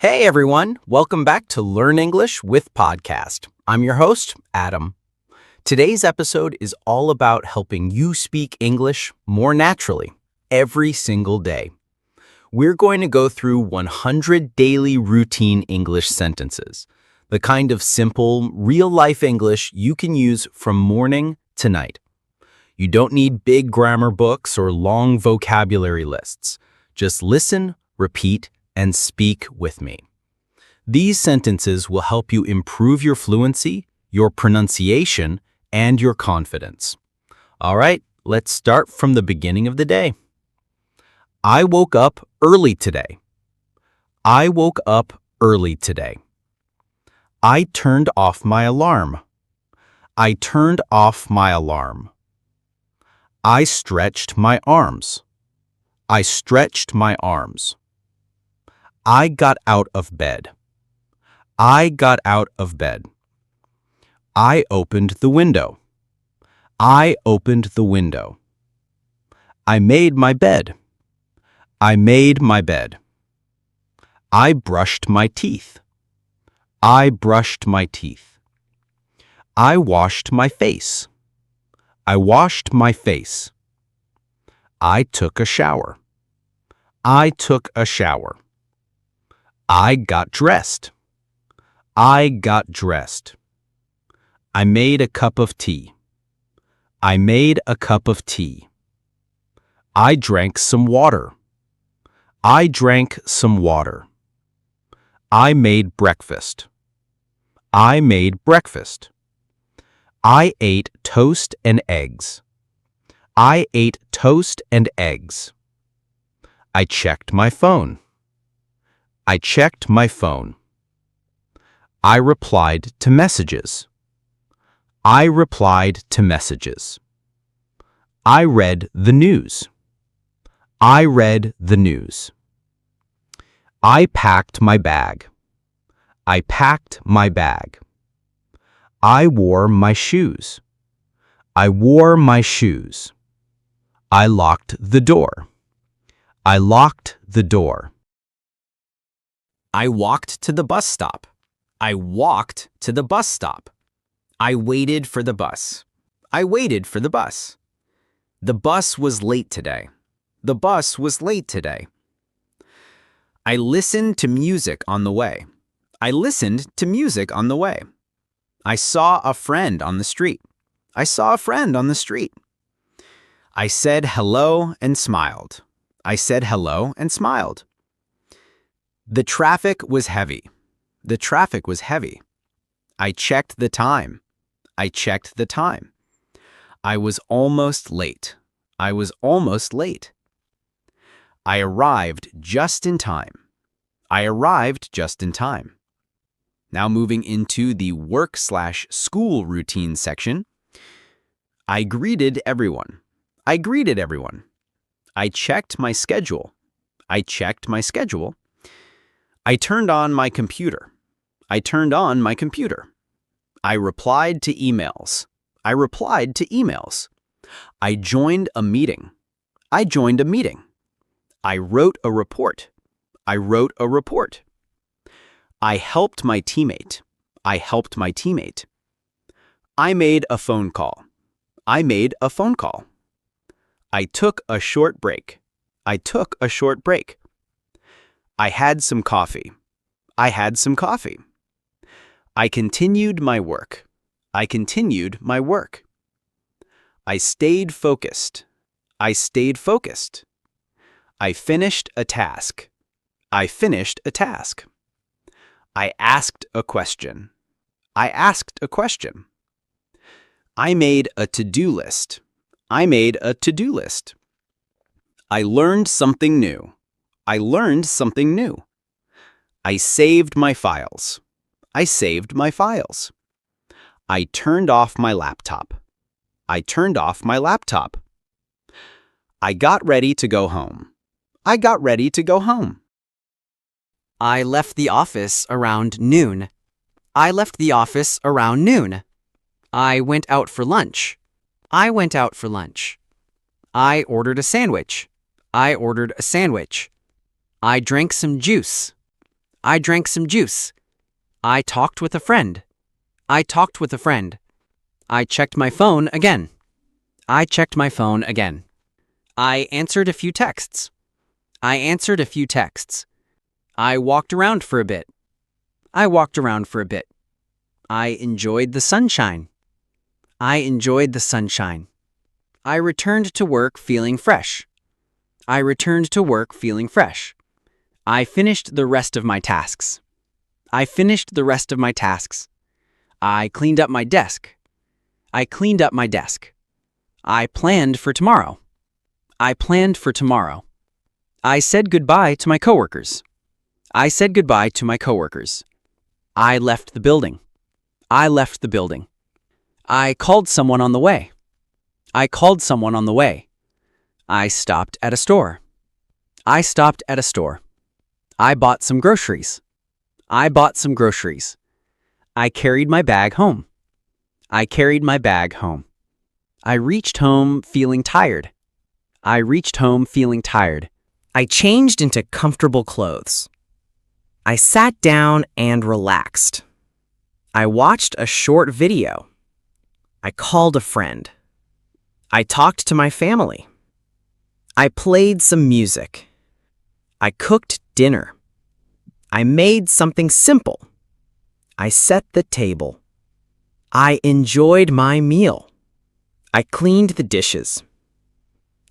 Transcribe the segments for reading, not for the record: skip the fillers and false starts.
Hey everyone, welcome back to Learn English with Podcast. I'm your host, Adam. Today's episode is all about helping you speak English more naturally every single day. We're going to go through 100 daily routine English sentences, the kind of simple, real-life English you can use from morning to night. You don't need big grammar books or long vocabulary lists. Just listen, repeat, and speak with me. These sentences will help you improve your fluency, your pronunciation, and your confidence. All right, let's start from the beginning of the day. I woke up early today. I woke up early today. I turned off my alarm. I turned off my alarm. I stretched my arms. I stretched my arms. I got out of bed. I got out of bed. I opened the window. I opened the window. I made my bed. I made my bed. I brushed my teeth. I brushed my teeth. I washed my face. I washed my face. I took a shower. I took a shower. I got dressed. I got dressed. I made a cup of tea. I made a cup of tea. I drank some water. I drank some water. I made breakfast. I made breakfast. I ate toast and eggs. I ate toast and eggs. I checked my phone. I checked my phone. I replied to messages. I replied to messages. I read the news. I read the news. I packed my bag. I packed my bag. I wore my shoes. I wore my shoes. I locked the door. I locked the door. I walked to the bus stop. I walked to the bus stop. I waited for the bus. I waited for the bus. The bus was late today. The bus was late today. I listened to music on the way. I listened to music on the way. I saw a friend on the street. I saw a friend on the street. I said hello and smiled. I said hello and smiled. The traffic was heavy. The traffic was heavy. I checked the time. I checked the time. I was almost late. I was almost late. I arrived just in time. I arrived just in time. Now moving into the work/school routine section. I greeted everyone. I greeted everyone. I checked my schedule. I checked my schedule. I turned on my computer. I turned on my computer. I replied to emails. I replied to emails. I joined a meeting. I joined a meeting. I wrote a report. I wrote a report. I helped my teammate. I helped my teammate. I made a phone call. I made a phone call. I took a short break. I took a short break. I had some coffee. I had some coffee. I continued my work. I continued my work. I stayed focused. I stayed focused. I finished a task. I finished a task. I asked a question. I asked a question. I made a to-do list. I made a to-do list. I learned something new. I learned something new. I saved my files. I saved my files. I turned off my laptop. I turned off my laptop. I got ready to go home. I got ready to go home. I left the office around noon. I left the office around noon. I went out for lunch. I went out for lunch. I ordered a sandwich. I ordered a sandwich. I drank some juice. I drank some juice. I talked with a friend. I talked with a friend. I checked my phone again. I checked my phone again. I answered a few texts. I answered a few texts. I walked around for a bit. I walked around for a bit. I enjoyed the sunshine. I enjoyed the sunshine. I returned to work feeling fresh. I returned to work feeling fresh. I finished the rest of my tasks. I finished the rest of my tasks. I cleaned up my desk. I cleaned up my desk. I planned for tomorrow. I planned for tomorrow. I said goodbye to my coworkers. I said goodbye to my coworkers. I left the building. I left the building. I called someone on the way. I called someone on the way. I stopped at a store. I stopped at a store. I bought some groceries. I bought some groceries. I carried my bag home. I carried my bag home. I reached home feeling tired. I reached home feeling tired. I changed into comfortable clothes. I sat down and relaxed. I watched a short video. I called a friend. I talked to my family. I played some music. I cooked dinner. I made something simple. I set the table. I enjoyed my meal. I cleaned the dishes.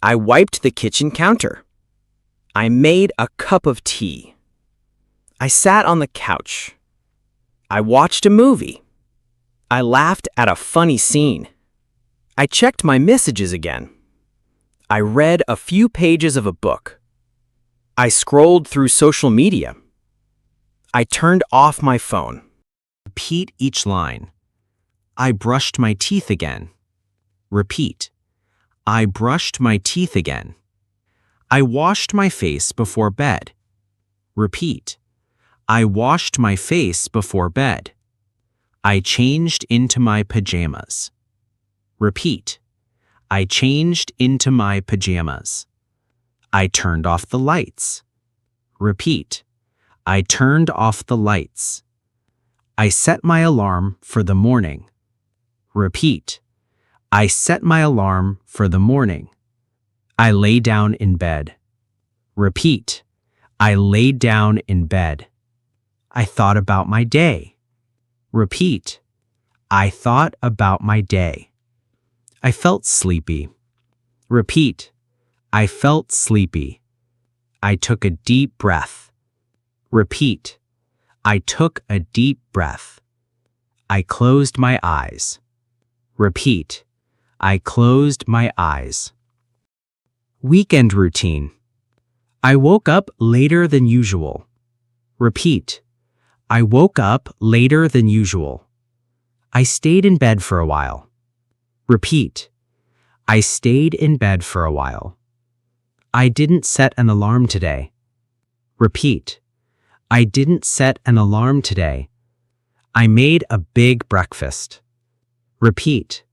I wiped the kitchen counter. I made a cup of tea. I sat on the couch. I watched a movie. I laughed at a funny scene. I checked my messages again. I read a few pages of a book. I scrolled through social media. I turned off my phone. Repeat each line. I brushed my teeth again. Repeat. I brushed my teeth again. I washed my face before bed. Repeat. I washed my face before bed. I changed into my pajamas. Repeat. I changed into my pajamas. I turned off the lights. Repeat. I turned off the lights. I set my alarm for the morning. Repeat. I set my alarm for the morning. I lay down in bed. Repeat. I laid down in bed. I thought about my day. Repeat. I thought about my day. I felt sleepy. Repeat. I felt sleepy. I took a deep breath. Repeat. I took a deep breath. I closed my eyes. Repeat. I closed my eyes. Weekend routine. I woke up later than usual. Repeat. I woke up later than usual. I stayed in bed for a while. Repeat. I stayed in bed for a while. I didn't set an alarm today. Repeat. I didn't set an alarm today. I made a big breakfast. Repeat.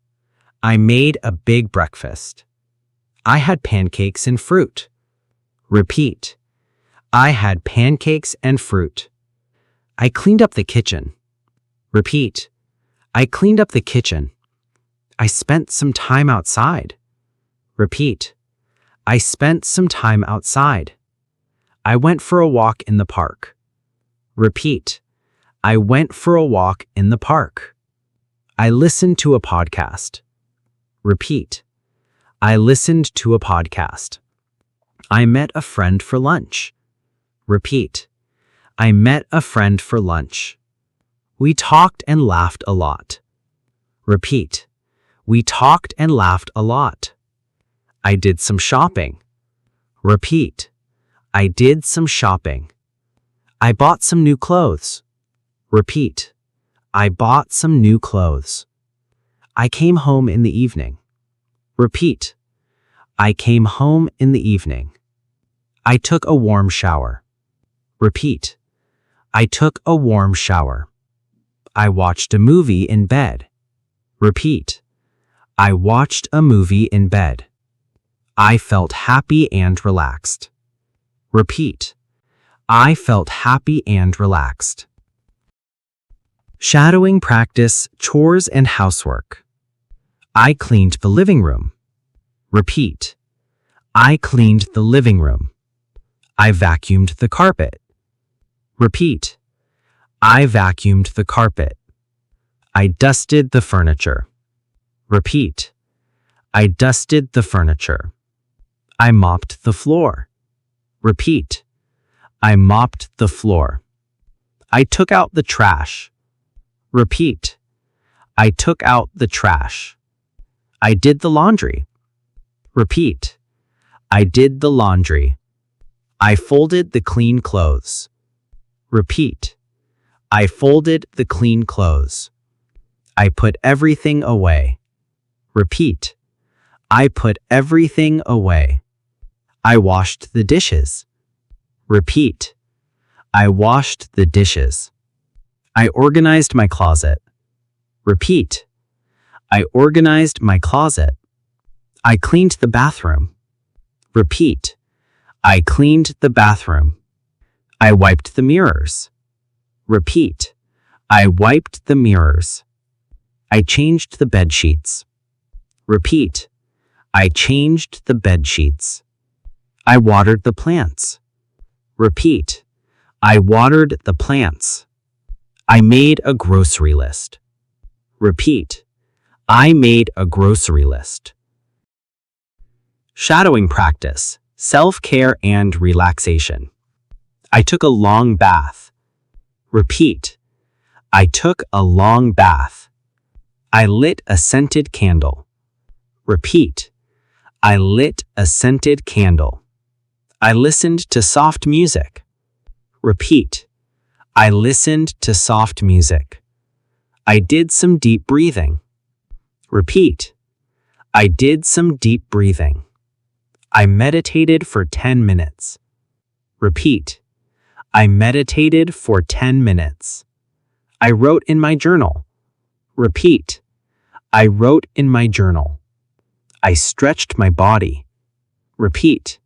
I made a big breakfast. I had pancakes and fruit. Repeat. I had pancakes and fruit. I cleaned up the kitchen. Repeat. I cleaned up the kitchen. I spent some time outside. Repeat. I spent some time outside. I went for a walk in the park. Repeat. I went for a walk in the park. I listened to a podcast. Repeat. I listened to a podcast. I met a friend for lunch. Repeat. I met a friend for lunch. We talked and laughed a lot. Repeat. We talked and laughed a lot. I did some shopping. Repeat. I did some shopping. I bought some new clothes. Repeat. I bought some new clothes. I came home in the evening. Repeat. I came home in the evening. I took a warm shower. Repeat. I took a warm shower. I watched a movie in bed. Repeat. I watched a movie in bed. I felt happy and relaxed. Repeat. I felt happy and relaxed. Shadowing practice, chores and housework. I cleaned the living room. Repeat. I cleaned the living room. I vacuumed the carpet. Repeat. I vacuumed the carpet. I dusted the furniture. Repeat. I dusted the furniture. I mopped the floor. Repeat. I mopped the floor. I took out the trash. Repeat. I took out the trash. I did the laundry. Repeat. I did the laundry. I folded the clean clothes. Repeat. I folded the clean clothes. I put everything away. Repeat. I put everything away. I washed the dishes. Repeat. I washed the dishes. I organized my closet. Repeat. I organized my closet. I cleaned the bathroom. Repeat. I cleaned the bathroom. I wiped the mirrors. Repeat. I wiped the mirrors. I changed the bed sheets. Repeat. I changed the bed sheets. I watered the plants. Repeat. I watered the plants. I made a grocery list. Repeat. I made a grocery list. Shadowing practice, self-care and relaxation. I took a long bath. Repeat. I took a long bath. I lit a scented candle. Repeat. I lit a scented candle. I listened to soft music. Repeat. I listened to soft music. I did some deep breathing. Repeat. I did some deep breathing. I meditated for 10 minutes. Repeat. I meditated for 10 minutes. I wrote in my journal. Repeat. I wrote in my journal. I stretched my body. Repeat.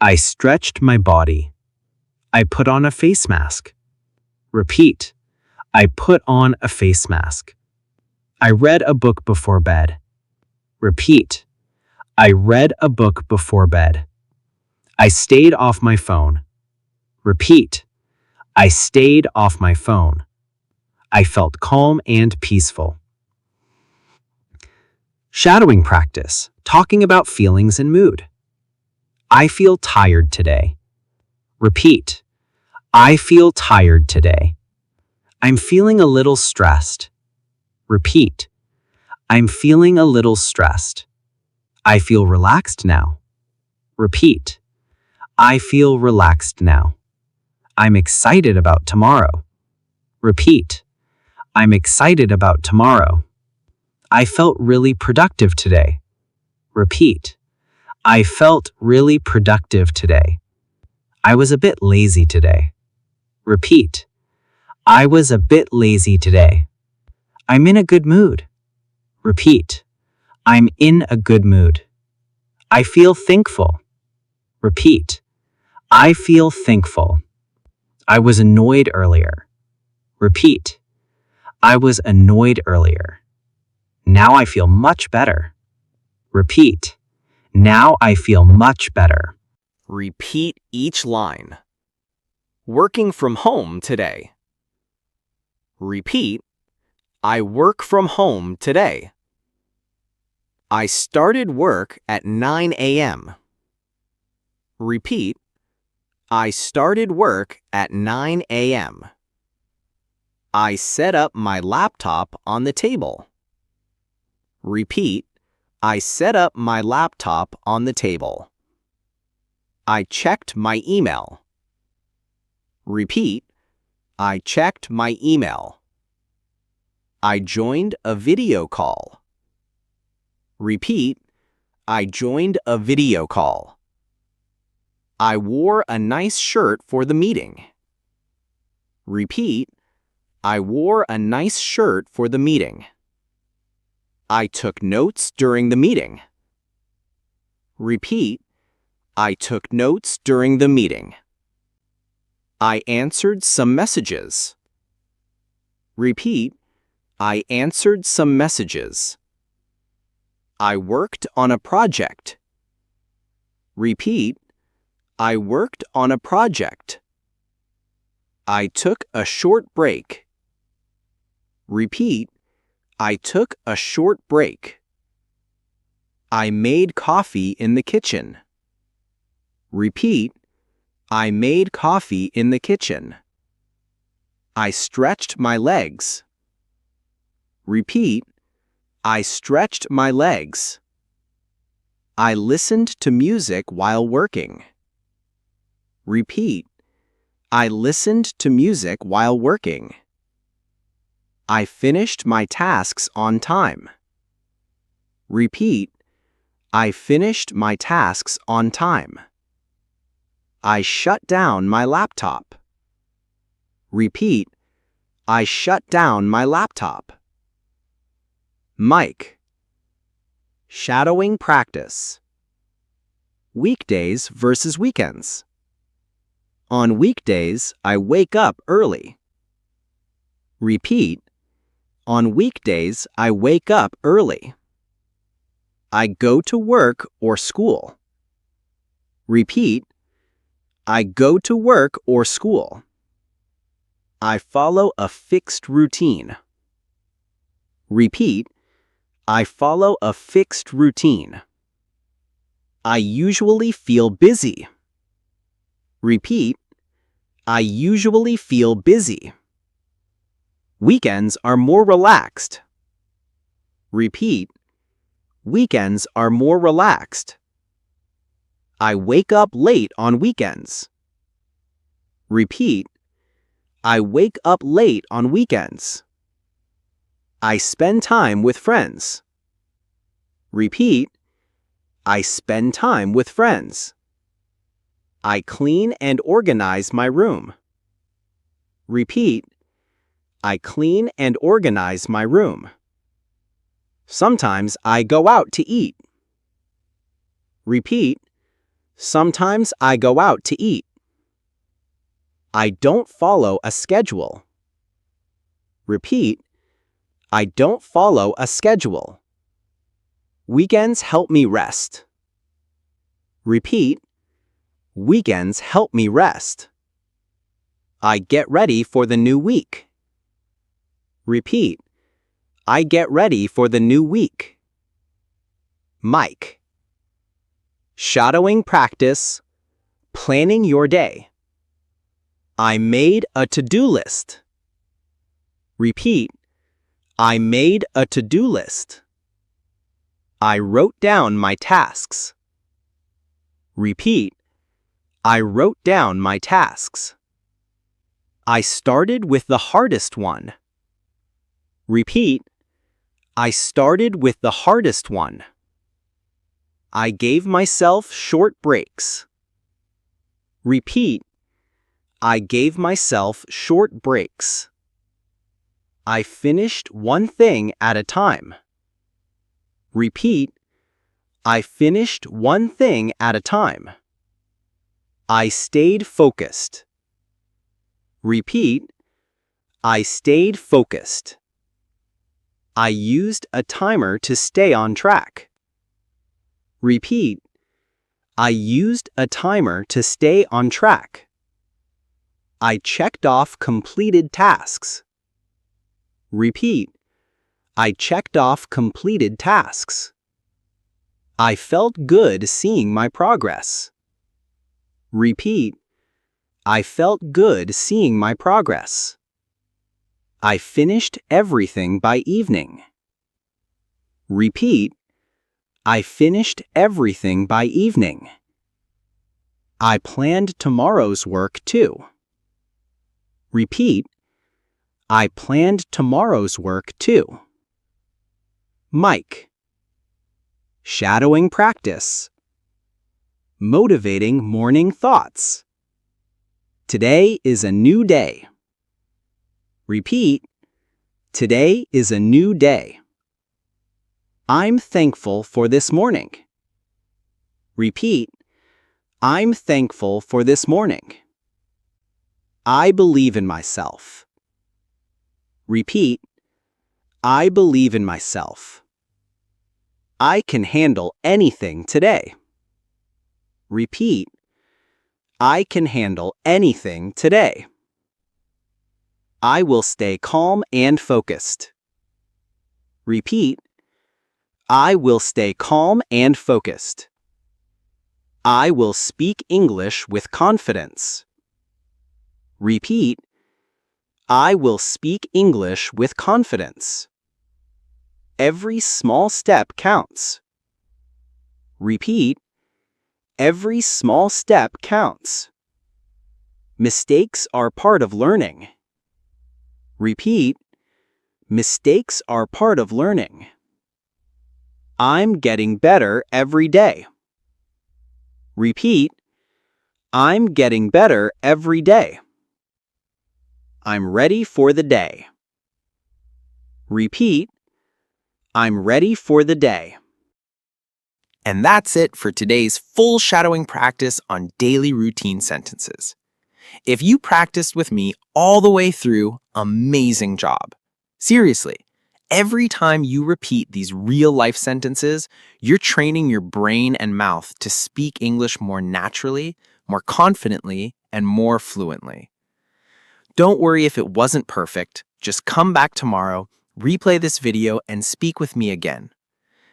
I stretched my body. I put on a face mask. Repeat. I put on a face mask. I read a book before bed. Repeat. I read a book before bed. I stayed off my phone. Repeat. I stayed off my phone. I felt calm and peaceful. Shadowing practice, talking about feelings and mood. I feel tired today. Repeat. I feel tired today. I'm feeling a little stressed. Repeat. I'm feeling a little stressed. I feel relaxed now. Repeat. I feel relaxed now. I'm excited about tomorrow. Repeat. I'm excited about tomorrow. I felt really productive today. Repeat. I felt really productive today. I was a bit lazy today. Repeat. I was a bit lazy today. I'm in a good mood. Repeat. I'm in a good mood. I feel thankful. Repeat. I feel thankful. I was annoyed earlier. Repeat. I was annoyed earlier. Now I feel much better. Repeat. Now I feel much better. Repeat each line. Working from home today. Repeat. I work from home today. I started work at 9 a.m. Repeat. I started work at 9 a.m. I set up my laptop on the table. Repeat. I set up my laptop on the table. I checked my email. Repeat. I checked my email. I joined a video call. Repeat. I joined a video call. I wore a nice shirt for the meeting. Repeat. I wore a nice shirt for the meeting. I took notes during the meeting. Repeat. I took notes during the meeting. I answered some messages. Repeat, I answered some messages. I worked on a project. Repeat, I worked on a project. I took a short break. Repeat, I took a short break. I made coffee in the kitchen. Repeat, I made coffee in the kitchen. I stretched my legs. Repeat, I stretched my legs. I listened to music while working. Repeat, I listened to music while working. I finished my tasks on time. Repeat, I finished my tasks on time. I shut down my laptop. Repeat, I shut down my laptop. Mike. Shadowing practice. Weekdays versus weekends. On weekdays, I wake up early. Repeat, on weekdays, I wake up early. I go to work or school. Repeat, I go to work or school. I follow a fixed routine. Repeat, I follow a fixed routine. I usually feel busy. Repeat, I usually feel busy. Weekends are more relaxed. Repeat, weekends are more relaxed. I wake up late on weekends. Repeat, I wake up late on weekends. I spend time with friends. Repeat, I spend time with friends. I clean and organize my room. Repeat, I clean and organize my room. Sometimes I go out to eat. Repeat, sometimes I go out to eat. I don't follow a schedule. Repeat, I don't follow a schedule. Weekends help me rest. Repeat, weekends help me rest. I get ready for the new week. Repeat, I get ready for the new week. Mike. Shadowing practice. Planning your day. I made a to-do list. Repeat, I made a to-do list. I wrote down my tasks. Repeat, I wrote down my tasks. I started with the hardest one. Repeat, I started with the hardest one. I gave myself short breaks. Repeat, I gave myself short breaks. I finished one thing at a time. Repeat, I finished one thing at a time. I stayed focused. Repeat, I stayed focused. I used a timer to stay on track. Repeat, I used a timer to stay on track. I checked off completed tasks. Repeat, I checked off completed tasks. I felt good seeing my progress. Repeat, I felt good seeing my progress. I finished everything by evening. Repeat, I finished everything by evening. I planned tomorrow's work too. Repeat, I planned tomorrow's work too. Mike. Shadowing practice. Motivating morning thoughts. Today is a new day. Repeat, today is a new day. I'm thankful for this morning. Repeat, I'm thankful for this morning. I believe in myself. Repeat, I believe in myself. I can handle anything today. Repeat, I can handle anything today. I will stay calm and focused. Repeat, I will stay calm and focused. I will speak English with confidence. Repeat, I will speak English with confidence. Every small step counts. Repeat, every small step counts. Mistakes are part of learning. Repeat, mistakes are part of learning. I'm getting better every day. Repeat, I'm getting better every day. I'm ready for the day. Repeat, I'm ready for the day. And that's it for today's full shadowing practice on daily routine sentences. If you practiced with me all the way through, amazing job. Seriously, every time you repeat these real-life sentences, you're training your brain and mouth to speak English more naturally, more confidently, and more fluently. Don't worry if it wasn't perfect. Just come back tomorrow, replay this video, and speak with me again.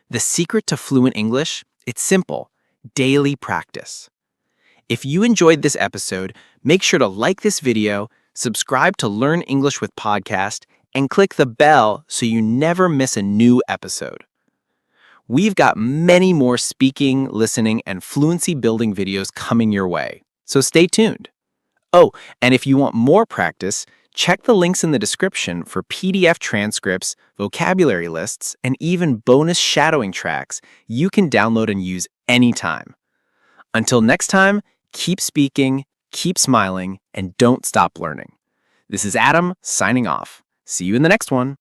The secret to fluent English? It's simple: daily practice. If you enjoyed this episode, make sure to like this video, subscribe to Learn English with Podcast, and click the bell so you never miss a new episode. We've got many more speaking, listening, and fluency building videos coming your way, so stay tuned. Oh, and if you want more practice, check the links in the description for PDF transcripts, vocabulary lists, and even bonus shadowing tracks you can download and use anytime. Until next time, keep speaking, keep smiling, and don't stop learning. This is Adam signing off. See you in the next one.